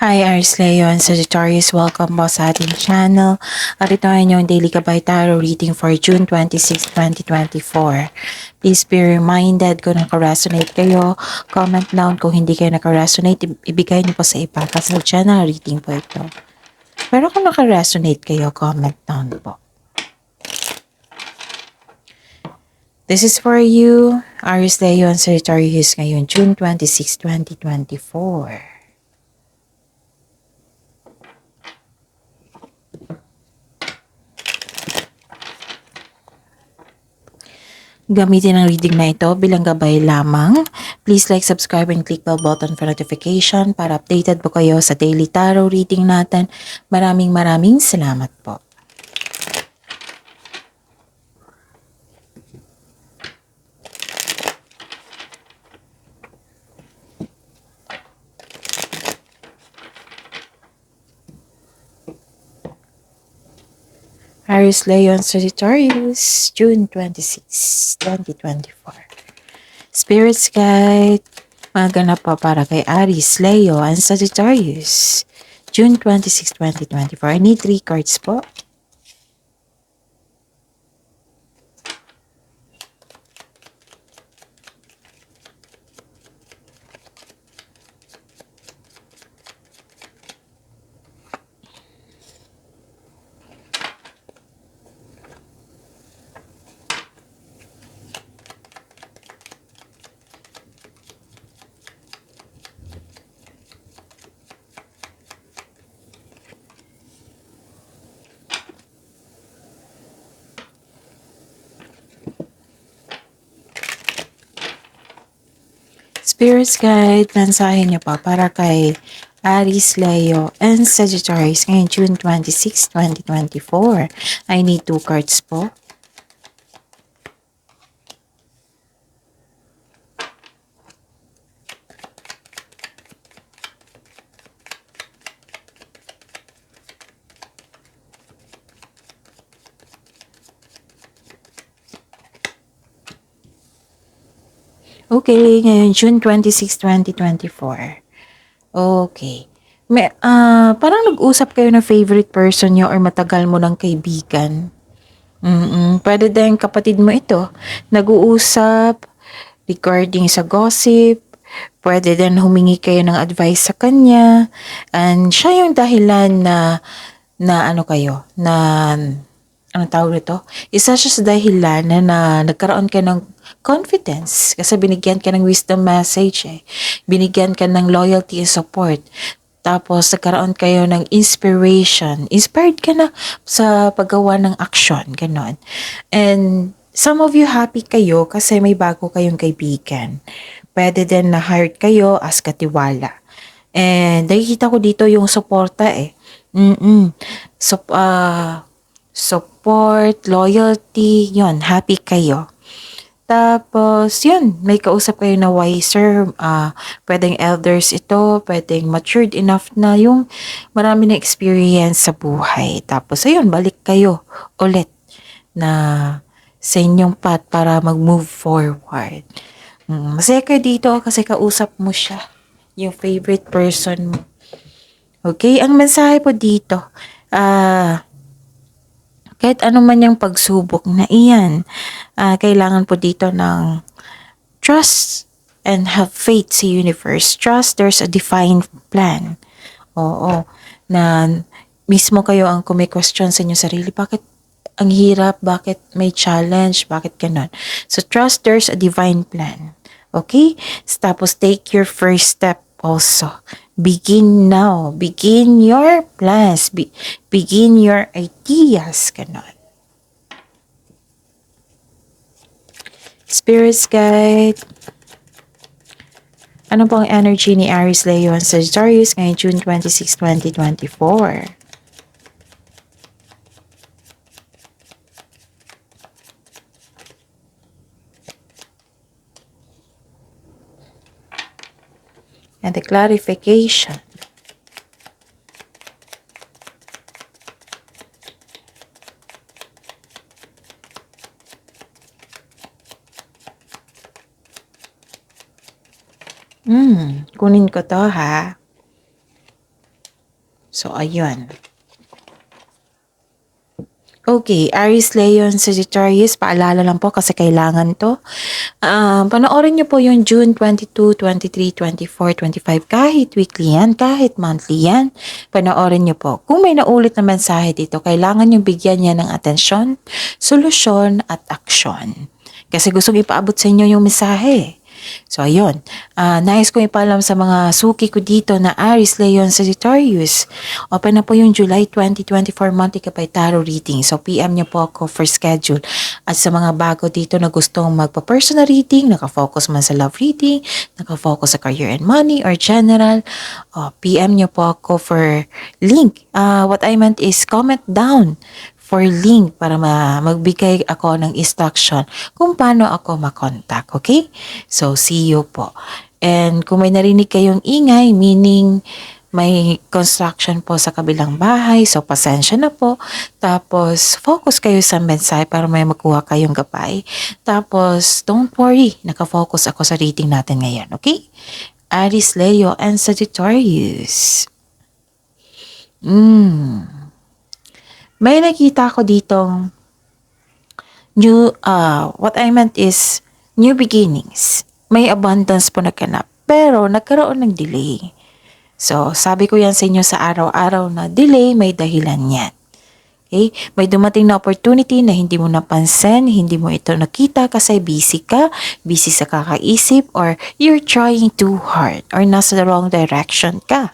Hi, Aris Leo and Sagittarius. Welcome po sa ating channel. At ito ay inyong Daily Gabay Tarot reading for June 26, 2024. Please be reminded kung nakaresonate kayo, comment down. Kung hindi kayo nakaresonate, ibigay niyo po sa iba kasi channel reading po ito. Pero kung nakaresonate kayo, comment down po. This is for you, Aris Leo and Sagittarius ngayon, June 26, 2024. Gamitin ang reading na ito bilang gabay lamang. Please like, subscribe, and click bell button for notification para updated po kayo sa daily tarot reading natin. Maraming salamat po. Aries, Leo, and Sagittarius, June 26, 2024. Spirits Guide, maganap pa para kay Aries, Leo, and Sagittarius, June 26, 2024. I need 3 cards po. Spirits Guide, mensahe niyo pa para kay Aries, Leo, and Sagittarius ngayon June 26, 2024. I need 2 cards po. Okay, ngayon June 26, 2024. Okay. Parang nag-usap kayo ng favorite person nyo or matagal mo ng kaibigan. Pwede din kapatid mo ito. Nag-uusap regarding sa gossip. Pwede din humingi kayo ng advice sa kanya. And siya yung dahilan na ano kayo, na ano tawag nito? Isa siya sa dahilan na nagkaroon ka ng confidence kasi binigyan ka ng wisdom message eh. Binigyan ka ng loyalty and support. Tapos nagkaroon kayo ng inspiration. Inspired ka na sa paggawa ng action, ganon. And some of you happy kayo kasi may bago kayong kaibigan. Pwede din na hired kayo as katiwala. And nakikita ko dito yung suporta eh. So, support, loyalty, yon happy kayo. Tapos, yun, may kausap kayo na wiser, pwedeng elders ito, pwedeng matured enough na yung marami na experience sa buhay. Tapos, ayun, balik kayo ulit na sa inyong path para mag-move forward. Masaya kayo dito kasi kausap mo siya, yung favorite person mo. Okay, ang mensahe po dito, kahit ano man yung pagsubok na iyan, kailangan po dito ng trust and have faith sa universe. Trust there's a divine plan. Oo, na mismo kayo ang kumi-question sa inyong sarili. Bakit ang hirap? Bakit may challenge? Bakit ganon? So trust there's a divine plan. Okay? Tapos take your first step also. Begin now. Begin your plans. Begin your ideas. Ganon. Spirits Guide. Ano pong energy ni Aries, Leo, and Sagittarius ngayong June 26, 2024? And the clarification. Kunin ko to ha. So, ayun. Okay, Aries, Leon, Sagittarius, paalala lang po kasi kailangan to. Panoorin niyo po yung June 22, 23, 24, 25, kahit weekly yan, kahit monthly yan. Panoorin niyo po. Kung may naulit na mensahe dito, kailangan niyo bigyan niya ng atensyon, solusyon, at aksyon. Kasi gustong ipaabot sa inyo yung mensahe. So, ayun. Nais kong ipaalam sa mga suki ko dito na Aries, Leon, Sagittarius. Open na po yung July 2024 monthly Kapay Tarot reading. So, PM niyo po ako for schedule. At sa mga bago dito na gustong magpa-personal reading, nakafocus man sa love reading, nakafocus sa career and money or general, PM niyo po ako for link. What I meant is comment down for link para magbigay ako ng instruction kung paano ako makontak, okay? So, see you po. And kung may narinig kayong ingay, meaning may construction po sa kabilang bahay, so pasensya na po. Tapos, focus kayo sa mensahe para may makuha kayong gabay. Tapos, don't worry, nakafocus ako sa reading natin ngayon, okay? Aries, Leo, and Sagittarius. May nakita ko ditong what I meant is new beginnings. May abundance po naganap, pero nagkaroon ng delay. So, sabi ko yan sa inyo sa araw-araw na delay, may dahilan yan. Okay? May dumating na opportunity na hindi mo napansin, hindi mo ito nakita kasi busy ka, busy sa kakaisip, or you're trying too hard, or nasa the wrong direction ka.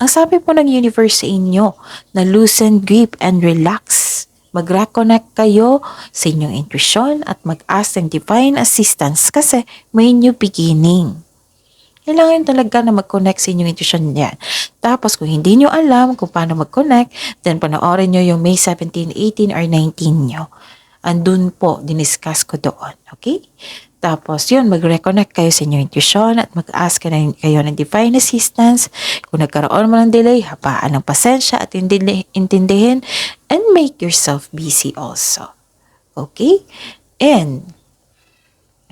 Ang sabi po ng universe sa inyo na loosen grip and relax. Mag-reconnect kayo sa inyong intuition at mag-ask ng divine assistance kasi may new beginning. Kailangan talaga na mag-connect sa inyong intuition yan. Tapos kung hindi nyo alam kung paano mag-connect, then panoorin nyo yung May 17, 18, or 19 nyo. Andun po, diniscuss ko doon. Okay? Tapos yun, mag-reconnect kayo sa inyong intuition at mag-ask kayo ng divine assistance. Kung nagkaroon mo ng delay, hapaan ng pasensya at intindihin and make yourself busy also. Okay? And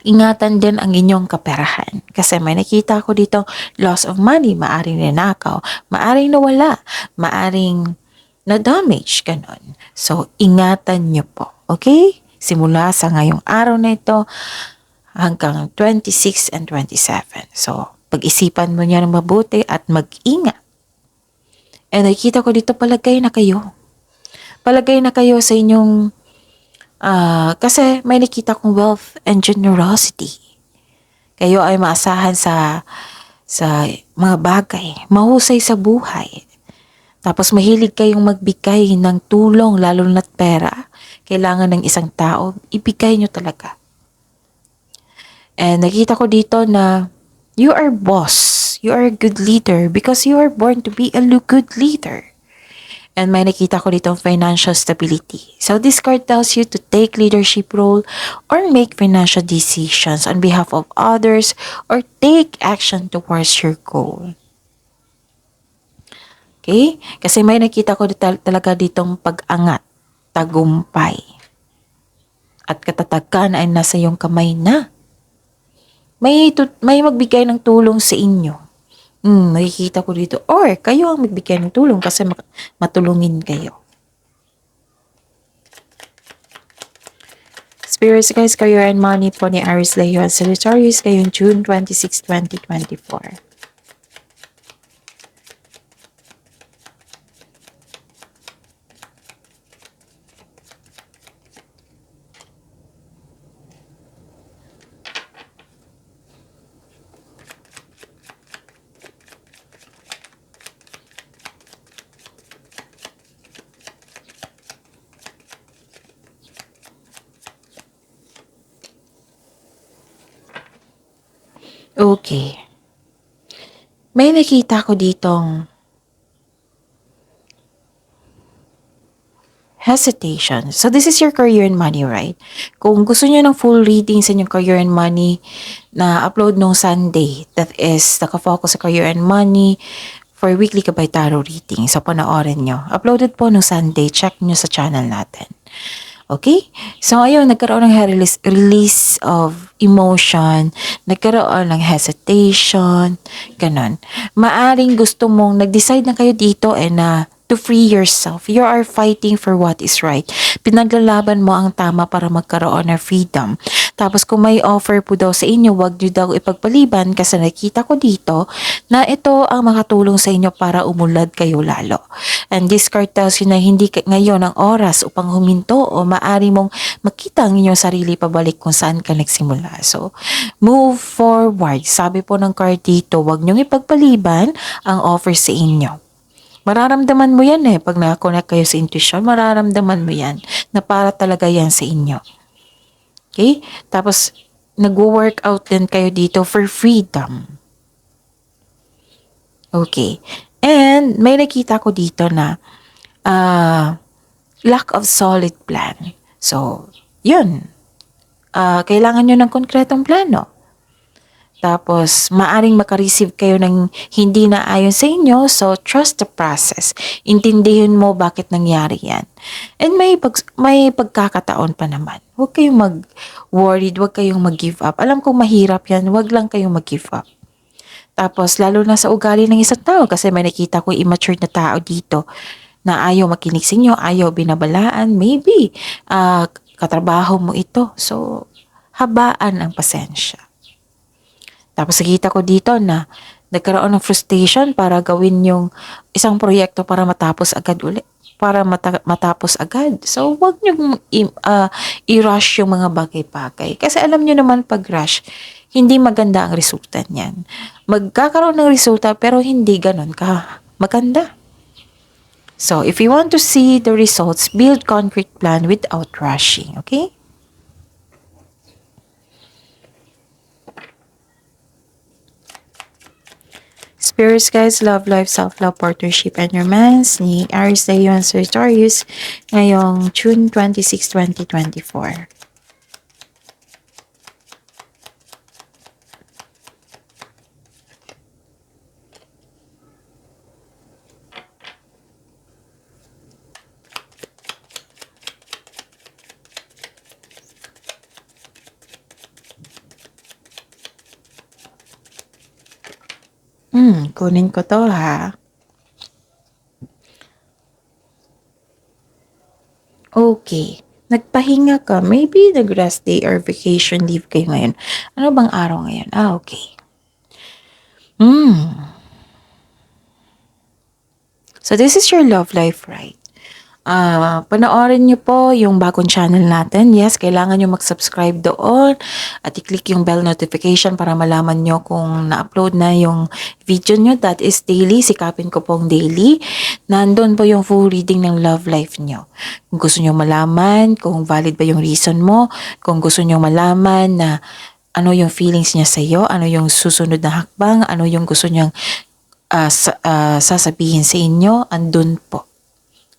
ingatan din ang inyong kaperahan. Kasi may nakita ko dito, loss of money, maaring ninakaw, maaring nawala, maaring na-damage, ganon. So, ingatan nyo po. Okay? Simula sa ngayong araw na ito, hanggang 26 and 27. So, pag-isipan mo niya ng mabuti at mag-ingat. And nakita ko dito, palagay na kayo. Palagay na kayo sa inyong, kasi may nakita kong wealth and generosity. Kayo ay maasahan sa mga bagay, mahusay sa buhay. Tapos mahilig kayong magbigay ng tulong, lalo na't pera. Kailangan ng isang tao, ibigay nyo talaga. And nakita ko dito na you are boss. You are a good leader because you are born to be a good leader. And may nakita ko dito financial stability. So this card tells you to take leadership role or make financial decisions on behalf of others or take action towards your goal. Okay? Kasi may nakita ko talaga ditong pag-angat, tagumpay. At katatagan ay nasa iyong kamay na. May magbigay ng tulong sa inyo. Nakikita ko dito. Or kayo ang magbigay ng tulong kasi matulungin kayo. Spirits, guys, career and money po ni Aries, Leo, and Sagittarius ngayong June 26, 2024. Okay. May nakita ko ditong hesitation. So, this is your career and money, right? Kung gusto niyo ng full reading sa inyong career and money na upload nung Sunday, that is, nakafocus sa career and money for weekly Kapay Tarot reading. So, panoorin nyo. Uploaded po nung Sunday. Check nyo sa channel natin. Okay? So, ayun, nagkaroon ng release of emotion, nagkaroon ng hesitation, ganon. Maaring gusto mong, nag-decide na kayo dito na to free yourself. You are fighting for what is right. Pinaglalaban mo ang tama para magkaroon ng freedom. Tapos kung may offer po daw sa inyo, wag nyo daw ipagpaliban kasi nakita ko dito na ito ang makatulong sa inyo para umulad kayo lalo. And this card tells you na hindi ngayon ang oras upang huminto o maari mong makita ang inyong sarili pabalik kung saan ka nagsimula. So, move forward. Sabi po ng card dito, wag nyong ipagpaliban ang offer sa inyo. Mararamdaman mo yan pag nakakonect kayo sa intuition, mararamdaman mo yan na para talaga yan sa inyo. Okay? Tapos, nag-workout din kayo dito for freedom. Okay. And may nakita ko dito na lack of solid plan. So, yun. Kailangan nyo ng konkretong plano. Tapos, maaring makareceive kayo ng hindi na ayon sa inyo, so trust the process. Intindihin mo bakit nangyari yan. And may pagkakataon pa naman. Huwag kayong mag-worried, huwag kayong mag-give up. Alam kong mahirap yan, huwag lang kayong mag-give up. Tapos, lalo na sa ugali ng isang tao, kasi may nakita ko immature na tao dito na ayaw makinig sa inyo, ayaw binabalaan, maybe katrabaho mo ito. So, habaan ang pasensya. Tapos nakita ko dito na nagkaroon ng frustration para gawin yung isang proyekto para matapos agad ulit. Para matapos agad. So, wag nyo i-rush yung mga bagay-bagay. Kasi alam nyo naman pag rush, hindi maganda ang resulta niyan. Magkakaroon ng resulta pero hindi ganon ka maganda. So, if you want to see the results, build concrete plan without rushing. Okay? Spirits, guys, love, life, self-love, partnership, and romance ni Aries, Leo, and Sagittarius ngayong June 26, 2024. Kunin ko to ha. Okay. Nagpahinga ka. Maybe nag-rest day or vacation leave kayo ngayon. Ano bang araw ngayon? Okay. So this is your love life, right? Panoorin nyo po yung bagong channel natin. Yes, kailangan nyo mag-subscribe doon at i-click yung bell notification para malaman nyo kung na-upload na yung video nyo. That is daily. Sikapin ko pong daily. Nandun po yung full reading ng love life nyo. Kung gusto nyo malaman kung valid ba yung reason mo, kung gusto nyo malaman na ano yung feelings niya sa'yo, ano yung susunod na hakbang, ano yung gusto niyang sasabihin sa inyo, andun po.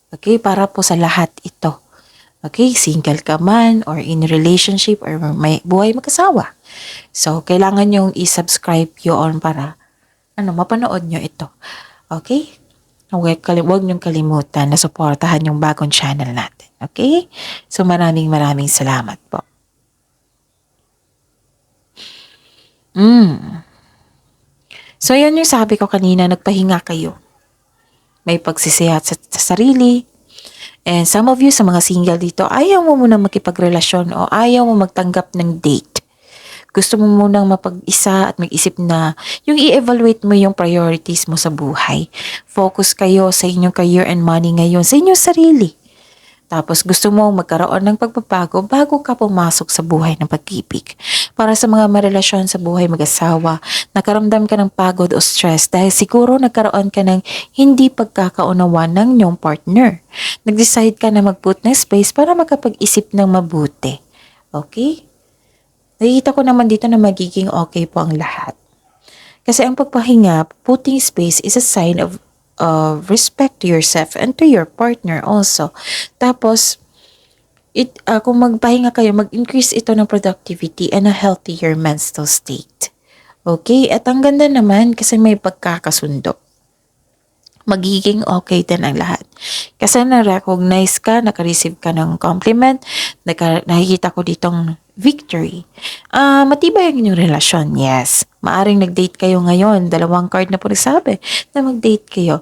Okay, para po sa lahat ito. Okay, single ka man or in relationship or may buhay mag-asawa. So, kailangan yung i-subscribe yun para mapanood nyo ito. Okay? Huwag niyong kalimutan na suportahan yung bagong channel natin. Okay? So, maraming salamat po. So, yan yung sabi ko kanina, nagpahinga kayo. May pagsisiyat sa sarili. And some of you sa mga single dito, ayaw mo munang makipagrelasyon o ayaw mo magtanggap ng date. Gusto mo munang mapag-isa at mag-isip na yung i-evaluate mo yung priorities mo sa buhay. Focus kayo sa inyong career and money ngayon, sa inyong sarili. Tapos gusto mo magkaroon ng pagbabago bago ka pumasok sa buhay ng pag-ibig. Para sa mga marelasyon sa buhay mag-asawa, nakaramdam ka ng pagod o stress dahil siguro nagkaroon ka ng hindi pagkakaunawan ng inyong partner. Nag-decide ka na mag-put ng space para makapag-isip ng mabuti. Okay? Nakikita ko naman dito na magiging okay po ang lahat. Kasi ang pagpahinga, putting space is a sign of respect to yourself and to your partner also. Tapos, kung magpahinga kayo, mag-increase ito ng productivity and a healthier mental state. Okay? At ang ganda naman kasi may pagkakasundo. Magiging okay din ang lahat. Kasi na-recognize ka, naka-receive ka ng compliment, nakikita ko ditong victory. Matibay ang inyong relasyon, yes. Maaring nag-date kayo ngayon, 2 card na po nagsabi na mag-date kayo.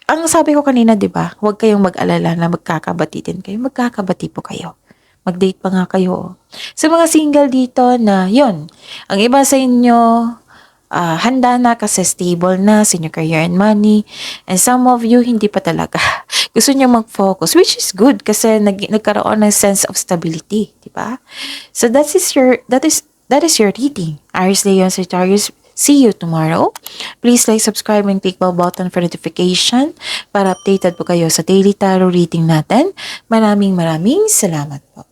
Ang sabi ko kanina, di ba, huwag kayong mag-alala na magkakabati din kayo. Magkakabati po kayo. Mag-date pa nga kayo. Sa mga single dito na, yon, ang iba sa inyo, handa na kasi stable na sa inyong career and money. And some of you, hindi pa talaga. Gusto niyo mag-focus, which is good kasi nagkaroon ng sense of stability, di ba? So that is your reading. Aries, Leo, Sagittarius, see you tomorrow. Please like, subscribe, and click bell button for notification para updated po kayo sa daily tarot reading natin. Maraming salamat po.